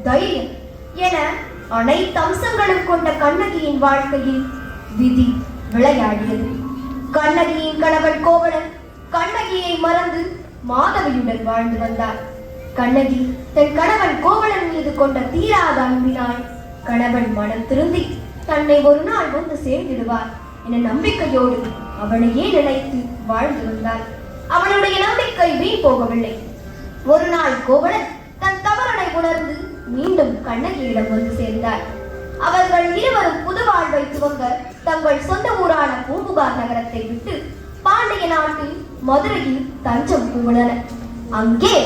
தைரியம் என அனைத்து அம்சங்களும் கொண்ட கண்ணகியின் வாழ்க்கையில் விதி விளையாடியது. கண்ணகியின் கணவன் கோவலன் கண்ணகியை மறந்து மாதவியுடன் வாழ்ந்து வந்தார். கண்ணகி தன் கணவன் கோவலன் மீது கொண்ட தீராத அன்பினால் கணவன் மனம் திருந்தி தன்னை ஒரு நாள் வந்து சேர்ந்திடுவார் என நம்பிக்கையோடு அவனையே நினைத்து வாழ்ந்து வந்தார். அவனுடைய நம்பிக்கை வீண் போகவில்லை. ஒரு நாள் கோவலன் தன் தவறனை உணர்ந்து மீண்டும் கண்ணகியிடம் வந்து சேர்ந்தார். அவர்கள் இருவரும் புது வாழ்வை துவங்க தங்கள் சொந்த ஊரான பூம்புகார் நகரத்தை விட்டு பாண்டிய நாட்டில் மதுரையில் தஞ்சம் புகுந்தனர். அங்கே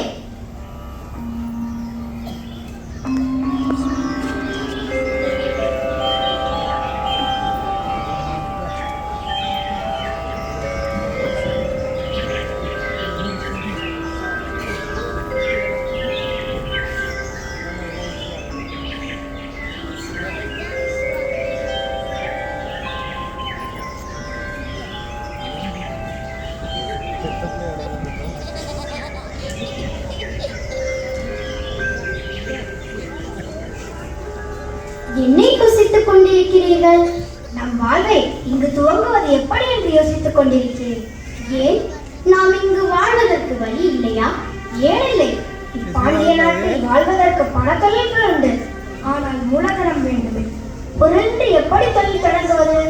என்னை யோசித்துக் கொண்டிருக்கிறீர்கள்? நம் வாழ்வை இங்கு துவங்குவது எப்படி என்று யோசித்துக் கொண்டிருக்கிறேன். ஏன் நாம் இங்கு வாழ்வதற்கு வழி இல்லையா? ஏனில்லை. பாண்டிய நாட்டில் வாழ்வதற்கு பல தொழில்கள் உண்டு. ஆனால் மூலதனம் வேண்டும். பொருள் எப்படி தொழில் தொடங்குவது?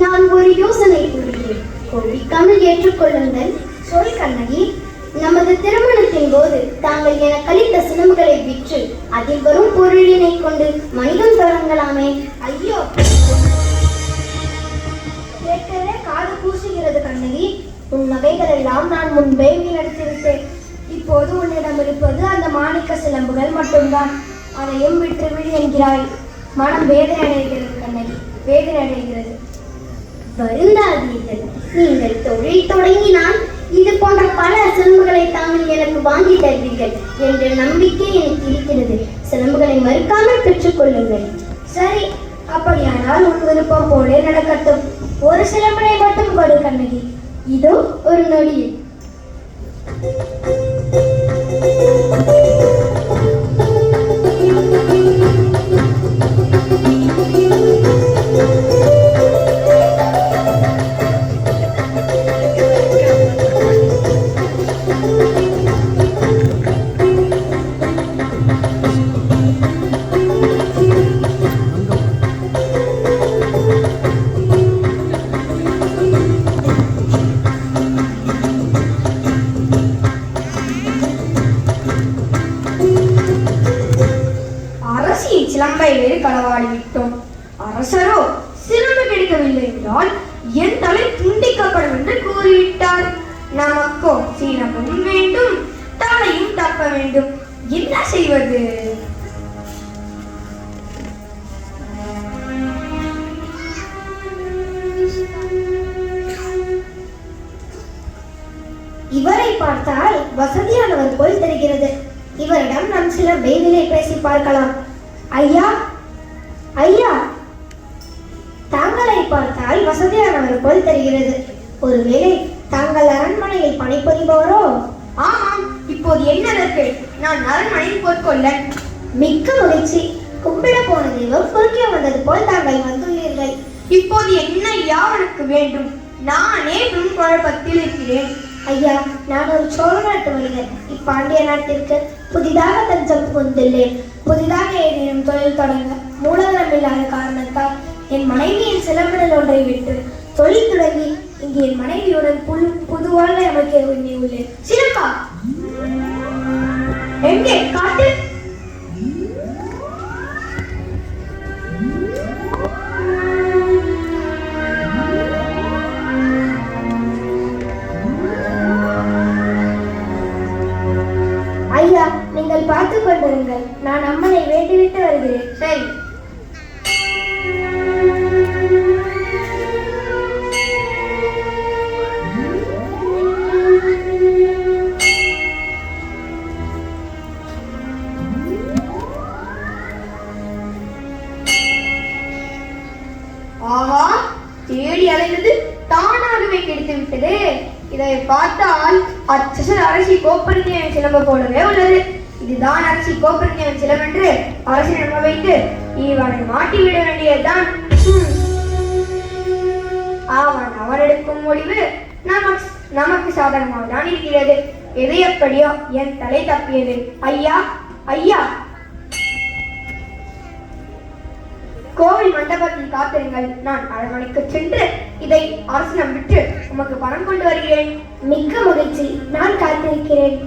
நான் ஒரு யோசனை கூறுகிறேன். கோபிக்காமல் ஏற்றுக்கொள்ளுங்கள். சொல் கண்ணகி. நமது திருமணத்தின் போது தாங்கள் என கழித்த சிலம்புகளை விற்று அதில் வரும் பொருளினை கொண்டு மனிதம் தொடங்கலாமே. ஐயோ, கேட்கவே காது கூசுகிறது கண்ணகி. உன் நகைகள் எல்லாம் நான் முன்பே வீணடித்துவிட்டேன். இப்போது உன்னிடம் இருப்பது அந்த மாணிக்க சிலம்புகள் மட்டும்தான். அதையும் விற்றுவிடு என்கிறாய். மனம் வேதனை அடைகிறது கண்ணகி, வேதனை அடைகிறது. வருந்தாதீர்கள். நீங்கள் தொழில் தொடங்கினால் இது போன்ற பல சிலம்புகளை தாங்கள் எனக்கு வாங்கி தருவீர்கள் என்ற நம்பிக்கை எனக்கு இருக்கிறது. சிலம்புகளை மறுக்காமல் பெற்றுக்கொள்ளுங்கள். சரி, அப்படியானால் உன் விருப்பம் போலே நடக்கட்டும். ஒரு சிலம்பினை மட்டும் கொடு கண்ணகி. இதோ ஒரு நொடியில். சிலம்பை வேறு களவாடி விட்டோம். அரசரோ சிலம்பு கிடைக்கவில்லை என்றால் என் தலை துண்டிக்கப்படும் என்று கூறிவிட்டார். நமக்கோ சிலம்பும் வேண்டும், தலையும் தப்ப வேண்டும். என்ன செய்வது? இவரை பார்த்தால் வசதியானவர் போல் தெரிகிறது. இவரிடம் நாம் சில விலை பேசி பார்க்கலாம். ஐயா, ஐயா, தாங்களை பார்த்தால் வசதியானவர் போல் தெரிகிறது. ஒருவேளை தாங்கள் அரண்மனையில் பணிபுரிபவரோ? ஆமாம். இப்போது என்ன இருக்கு? நான் அரண்மனையில் பொற்கொள்ளன். மிக்க மகிழ்ச்சி. கும்பிட போன தெய்வம் குறுக்கே வந்தது போல் தாங்கள் வந்துள்ளீர்கள். இப்போது என்ன யாவனுக்கு வேண்டும்? நானே பெரும் குழப்பத்தில் இருக்கிறேன். ஐயா, நான் ஒரு சோழ நாட்டு மனிதர். இப்பாண்டிய நாட்டிற்கு புதிதாக தஞ்சம் புகுந்துள்ளேன். புதிதாக ஏதேனும் தொழில் தொடங்க மூலதனம் இல்லாத காரணத்தால் என் மனைவியின் சிலம்பினல் ஒன்றை விட்டு தொழில் தொடங்கி இங்கு என் மனைவியுடன் புது வாழ்வை அமைக்க உள்ளேன். சிலம்பா எங்கே? காட்டு. ஐயா, நீங்கள் பார்த்துக் கொண்டிருங்கள். நான் அம்மனை வேண்டிவிட்டு வருகிறேன். சரி. ஆஹா, தேடி அலைந்தது தானாகவே கிடைத்து விட்டது. இதை பார்த்தால் அச்சசர் அரசி கோப்பரின் சிலம்ப போலவே உள்ளது. இதுதான் அரசி கோப்பரின் சிலவென்று அரசை நம்ப வைத்து இவனை மாட்டிவிட வேண்டியதுதான். அவன் எடுக்கும் முடிவு நமக்கு சாதகமாக தான் இருக்கிறது. எது எப்படியோ என் தலை தப்பியது. ஐயா ஐயா, கோவில் மண்டபத்தில் காத்திருங்கள். நான் அரண்மனைக்கு சென்று இதை அரசிடம் விட்டு உமக்கு பணம் கொண்டு வருகிறேன். மிக்க மகிழ்ச்சி, நான் காத்திருக்கிறேன்.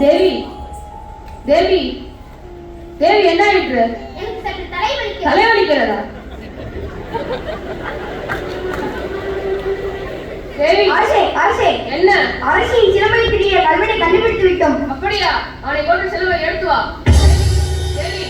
தேவி தேவி தேவி என்ன ஆயிற்று? எனக்கு சற்று தலைவலிக்கிறது. தலைவலிக்கிறதா? தேவி அரசே அரசே என்ன? அரசின் சிறுமணி பிரிய கல்வனை கண்டுபிடித்து விட்டோம். அப்படியா? அவனை கொண்டு செல்வ எடுத்து வா. தேவி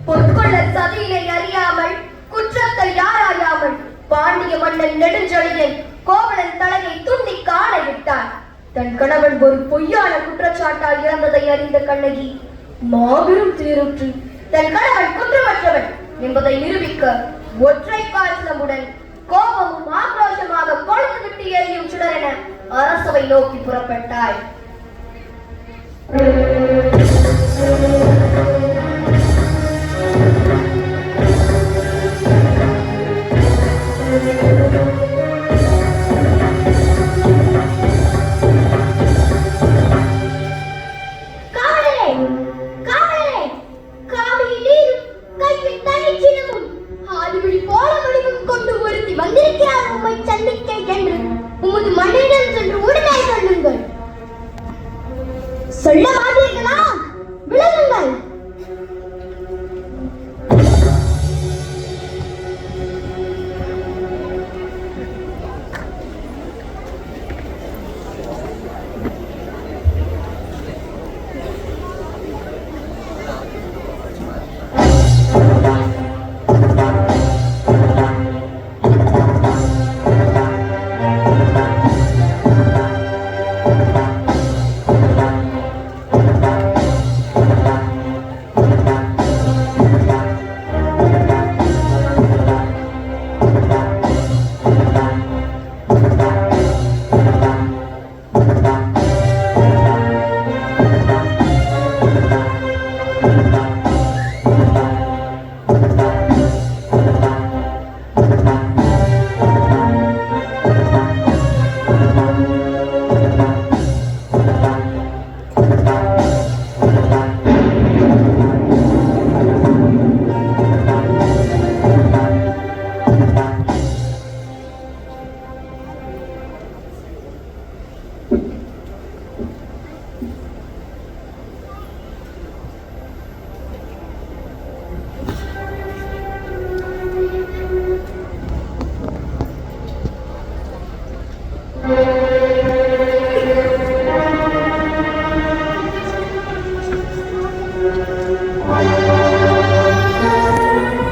பொற்கொள்ளர் சதியினை அறியாமல் குற்றத்தை யாராயாமல் பாண்டிய மன்னன் நெடுஞ்செழியன் கோவலன் தலையை துண்டி காண விட்டார். தன் கணவன் ஒரு பொய்யான குற்றச்சாட்டால் இறந்ததை அறிந்த கண்ணகி மாபெரும் தீருற்று தன் கணவன் குற்றமற்றவன் என்பதை நிரூபிக்க ஒற்றை காரணமுடன் கோபமும் ஆக்ரோஷமாக கொழுந்து விட்டு எரியும் சுடரென அரசவை நோக்கி புறப்பட்டாள். காவலரே, காவலரே, காவிரி நீரும் கையில் தனிச்சினமும் ஆதிவிழி போல வடிவம் கொண்டு ஒருத்தி வந்திருக்கிறார் உம்மை சந்திக்க என்று உமது மன்னிடம் சென்று உடனே சொல்லுங்கள். சொல்ல மாட்டீர்களா? விளங்குங்கள்.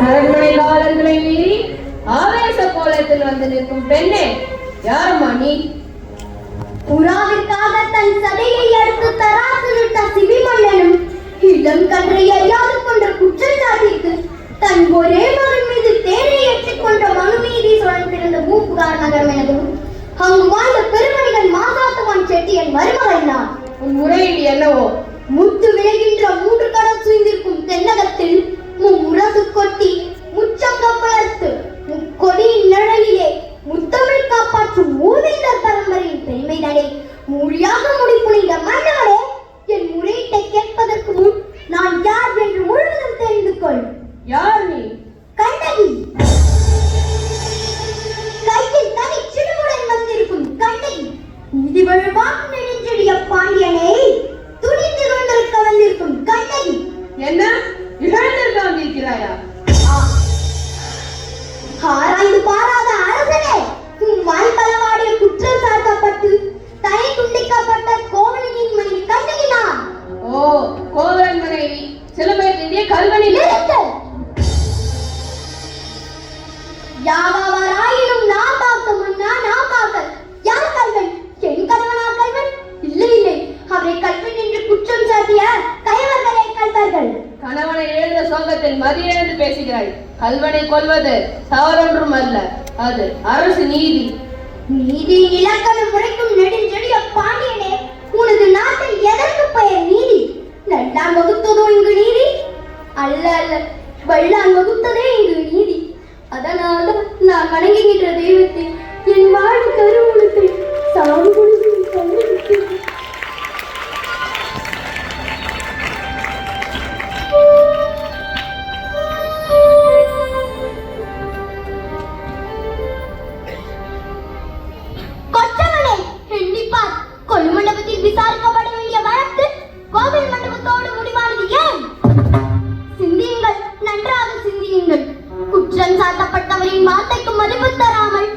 அரண்மனை காவலர்களை மீறி ஆவேச கோலத்தில் வந்து நிற்கும் பெண்ணே, யாருமா நீ? புறாவிற்காக தன் சதையை எடுத்து தராசிலிட்ட சிவி மன்னனும் இளம் கன்றை அறியாது கொண்ட குற்றச்சாட்டிற்கு தன் ஒரே மகன் மீது தேரை ஏற்றிக் கொண்ட மனுநீதி சோழன் பிறந்த மூப்புகார் நகரம் எனதும் அங்கு வாழ்ந்த பெருமனிதன் மாசாத்துவான் செட்டியன் மருமகன் நான். உன் முறையீடு என்னவோ? முத்து விளைகின்ற 3 கடல் சூழ்ந்திருக்கும் தென்னகத்தில் முரசு கொட்டி முச்சங்க வளர்த்து முக்கொடியின் நிழலிலே முத்தமிழ் காப்பாற்றும் மூவேந்தர் பரம்பரையின் பெருமைதானே மொழியாக முடிப்புனித மன்னவரே, என் முறையீட்டை கேட்பதற்கு முன் நான் யார் என்று முழுவதும் தெரிந்து கொள். யார் நீ? கண்ணகி. கையில் தனி சிறுமுடன் வந்திருக்கும் கண்ணகி. நிதிவழுவான் நெடுஞ்செழிய பாண்டியனை துணிந்து கொண்டிருக்க வந்திருக்கும் கண்ணகி. என்ன இழந்திருக்க வந்திருக்கிறாயா? ஆராய்ந்து பாராத அரசனே, உன் வாய்ப்பளவாடிய குற்றம் சாட்டப்பட்டு தலை துண்டிக்கப்பட்ட கோவலனின் சோகத்தில் மதியிழந்து பேசுகிறாய். கல்வனை கொல்வது தவறொன்றும் அல்ல, அது அரசு நீதி. நீதி இலக்கணம் முறைக்கும் நெடுஞ்செழிய பாண்டியனே, உனது நாட்டில் எதற்கு பெயர் நீதி? நல்லான் வகுத்ததோ இங்கு நீதி? அல்ல அல்ல, வல்லான் வகுத்ததே இங்கு நீதி. அதனால நான் வணங்குகின்ற தெய்வத்தை, என் வாழ்வு கருவூலத்தை சாவு கொடுத்து கண்டுபிடித்தேன். விசாரிக்கப்பட வேண்டிய வழக்கு கோவில் மண்டபத்தோடு முடிவானது ஏன்? சிந்தியுங்கள், நன்றாக சிந்தியுங்கள். குற்றம் சாட்டப்பட்டவரின் வார்த்தைக்கு மதிப்பு தராமல்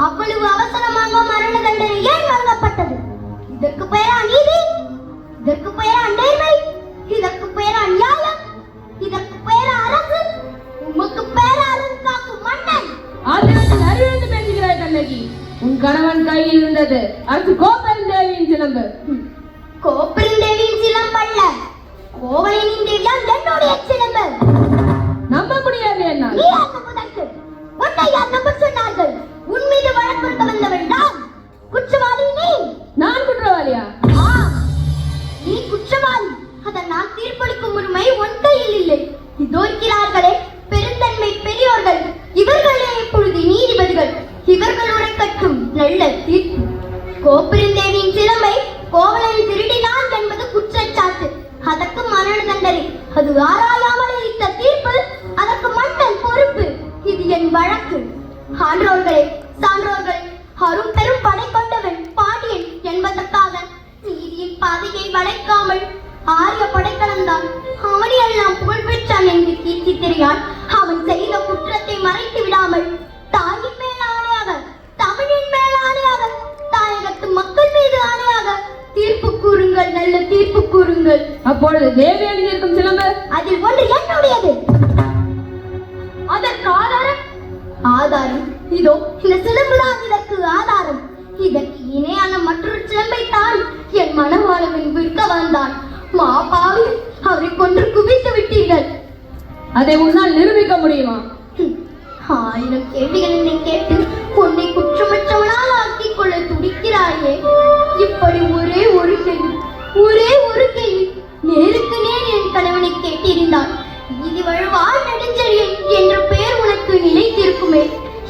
அவ்வளவு அவசரமாக மரண தண்டனை ஏன் வழங்கப்பட்டது? இதற்கு பெயரா நீதி? இதற்கு பெயரா நேர்மை? இதற்கு பெயரா நியாயம்? இதற்கு பெயரா அரசு? உமக்கு பெயரா அரசு காக்கும் மன்னன்? ஆத்திரத்தில் அறிவித்து பேசுகிறாய் கண்ணகி. உன் கணவன் கையில் இருந்தது அரசு கோப்பெருந்தேவியின் சிலம்பு. கோப்பெருந்தேவியின் சிலம்பு அல்ல, கோவலனின் தேவியால் என்னுடைய சிலம்பு. நம்ப முடியாது என்னால். நீ யார் நம்புவதற்கு? உன்னை யார் நம்ப சொன்னார்கள்? உன் மீது வழக்கு கொடுக்க வந்தவள் நான். குற்றவாளி நீ. நான் குற்றவாளியா? நீ குற்றவாளி. அதை நான் தீர்ப்பளிக்கும் உரிமை உன் கையில் இல்லை. இதோ இருக்கிறார்களே பெருந்தன்மை பெரியோர்கள், இவர்களே இப்பொழுது நீதிபதிகள். இவர்களோட கட்டும் நல்ல தீர்ப்பு. கோப்பெருந்தேவியின் சிலம்பை கோவலன் திருடினான் என்பது குற்றச்சாட்டு. அதற்கு மரண தண்டனை. அது ஆராயாமல் அளித்த தீர்ப்பு. அதற்கு மன்னன் பொறுப்பு. இது என் வழக்கு. ஆன்றோர்களே, சான்றோர்களே, அரும் பெரும் படை கொண்டவன் பாண்டியன் என்பதற்காக நீதியின் பாதையை வளைக்காமல் ஆரிய படைக்கலந்தான் அவனையெல்லாம் புகழ்பெற்றான் என்று கீர்த்தி தெரியான். அவன் செய்த குற்றத்தை மறைத்து விடாமல் தாயின் மேல் ஆணையாக, தமிழின் மேல் ஆணையாக, தாயகத்து மக்கள் மீது ஆணையாக தீர்ப்பு கூறுங்கள், நல்ல தீர்ப்பு கூறுங்கள். அப்பொழுது தேவி அணிந்திருக்கும் சிலம்பு, அதில் ஒன்று என்னுடையது. அதற்கு ஆதாரம்? ஆதாரம் இதோ இந்த சிலம்புதான் இதற்கு ஆதாரம். இதற்கு இணையான மற்றொரு சிலம்பை தான் என் மனவாளவன் விற்க வந்தான். மாபாவி, அவரை கொன்று குவித்து விட்டீர்கள். அதை உன்னால் நிரூபிக்க முடியுமா? 1000 கேள்விகள் என்னை கேட்டு உன்னை குற்றமற்றவனால் ஆக்கிக் கொள்ள துடிக்கிறாயே. இப்படி ஒரே ஒரு கேள்வி நேருக்கு நேர் என் கணவனை கேட்டிருந்தான். நீதி வழுவால் நெடுஞ்செழியன் என்ற பெயர் உனக்கு நிலைத்திருக்குமே,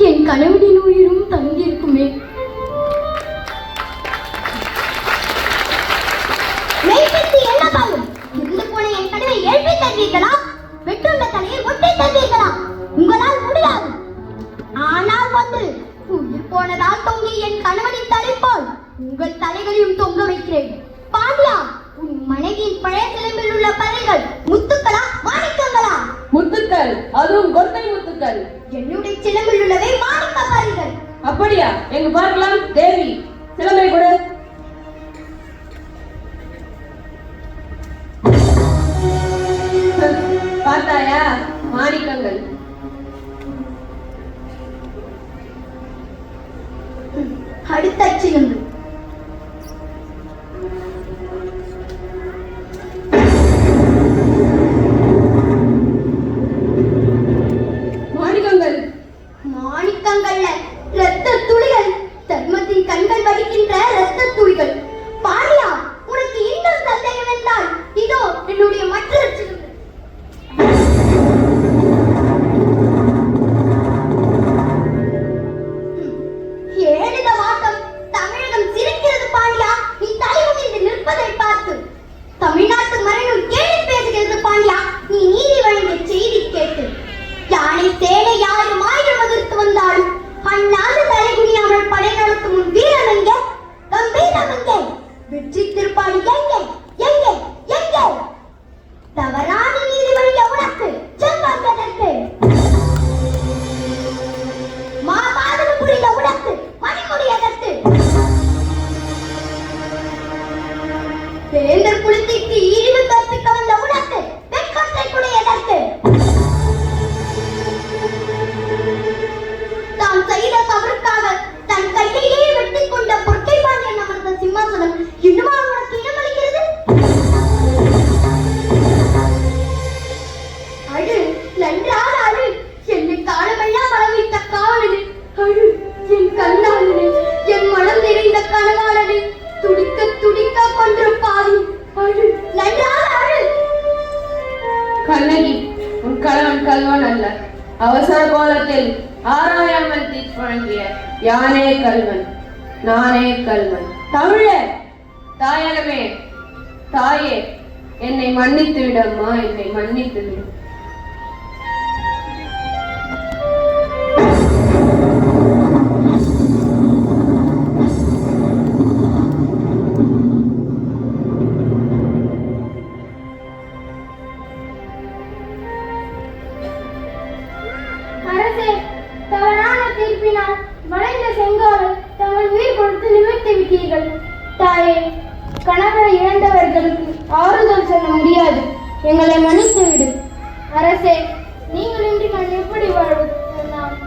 என் கணவனின் உயிரும் தங்கியிருக்குமே. மெய்ப்பித்து என்ன பாலும் இருந்து போன என் கணவனை எழுப்பி தருவீர்களா? வெட்டுண்ட தலையை ஒட்டி தருவீர்களா? உங்களால் முடியாது. ஆனால் ஒன்று, உயிர் போனதால் தொங்கிய என் கணவனின் தலை போல் உங்கள் தலைகளையும் தொங்க வைக்கிறேன். பாண்டியா, உன் மனைவியின் பழைய சிலம்பில் உள்ள பறைகள் முத்துக்களா மாணிக்கங்களா? முத்துக்கள், அதுவும் கொண்டை முத்துக்கள். என்னுடைய சிலம்பில் உள்ளவை மாணிக்க பறைகள். அப்படியா? எங்க பார்க்கலாம். தேவி, சிலம்பை கொடு. பார்த்தாயா? மாணிக்கங்கள். அடுத்த சிலம்பு. மாணிக்கங்கள். மாணிக்கங்கள்ல இரத்த துளிகள், தர்மத்தின் கண்கள் வடிக்கின்ற இரத்த துளிகள். பாண்டியா, உனக்கு இன்னும் சந்தேகம் என்றால் இதோ என்னுடைய மற்றொரு சிலம்பு. ஏழுத வாக்கம் தமிழகம் சிரிக்கிறது. பாண்டியா, நீ தலைமுடிந்து நிற்பதை பார்த்து தமிழ்நாட்டு மரணம் கேள்வி பேசுகிறது. பாண்டியா, நீ நீதி வழங்கிய செய்தி கேட்டு யானை சேனை 1000 எதிர்த்து வந்தாலும் அண்ணாந்து தலைகுனியாமல் படை நடத்தும் உன் வீரம் எங்கே? கம்பீரம் எங்கே? வெற்றி திருப்பாடி எங்கே? எங்கே? எங்கே? தவறான நீதி வழங்கிய உனக்கு செல்வம் எதற்கு? மாபாதகம் புரிந்த உனக்கு மணிமுடி எதற்கு? வேந்தர் குலத்திற்கு ஈழ்வு கற்பிக்க வந்த உனக்கு வெட்கத்தை கூட எதற்கு? தான் செய்த தவறுக்காக தன் கையிலேயே வெட்டிக் கொண்ட பொற்கை பாண்டியன் அமர்ந்த சிம்மாசனம் இன்னுமா உனக்கு இடமளிக்கிறது? அழு கல்வன் அல்ல. அவசர கோலத்தில் ஆராயாமல் தீர்ப்பு வழங்கிய யானே கல்வன், நானே கல்வன். தமிழே, தாயகமே, தாயே, என்னை மன்னித்து விடம்மா, என்னை மன்னித்து விடு. அரசே, தவறான தீர்ப்பினால் வளைந்த செங்கோலை தங்கள் உயிர் கொடுத்து நிமிர்த்தி விட்டீர்கள். தாயே, கணவரை இழந்தவர்களுக்கு ஆறுதல் சொல்ல முடியாது. எங்களை மன்னித்து விடு. அரசே, நீங்கள் இன்றி நான் எப்படி வாழ்வது? நான்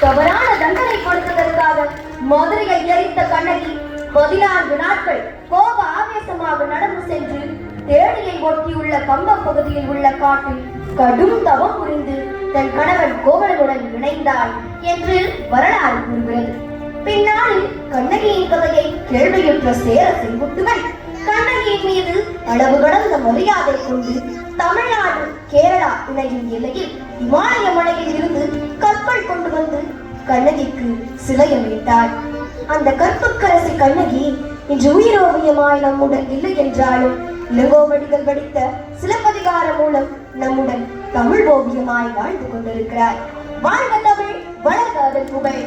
தவறான தண்டனை கொடுத்ததற்காக மதுரையை எரித்த கண்ணகி 14 நாட்கள் கோப ஆவேசமாக நடந்து சென்று தேனியை ஒட்டியுள்ள கம்பம் பகுதியில் உள்ள காட்டில் கடும் தவம் புரிந்து தன் கணவன் கோவலனுடன் இணைந்தாள் என்று வரலாறு கூறுகிறது. பின்னாளில் கண்ணகியின் கதையை கேள்வியுற்ற சேர செங்குட்டுவன் கண்ணகியின் மீது அளவு கடந்த மரியாதை கொண்டு தமிழ்நாடு கேரளா இணையின் எல்லையில் இமாலய மலையில் இருந்து கற்கள் கொண்டு வந்து கண்ணகிக்கு சிலையமைத்தாள். அந்த கற்புக்கரசி கண்ணகி இன்று உயிரோவியமாய் நம்முடன் இல்லை என்றாலும் இளங்கோவடிகள் படித்த சிலப்பதிகாரம் மூலம் நம்முடன் தமிழ் ஓவியமாய் வாழ்ந்து கொண்டிருக்கிறார். வாழ்க தமிழ், வளர்க அதன் புகழ்.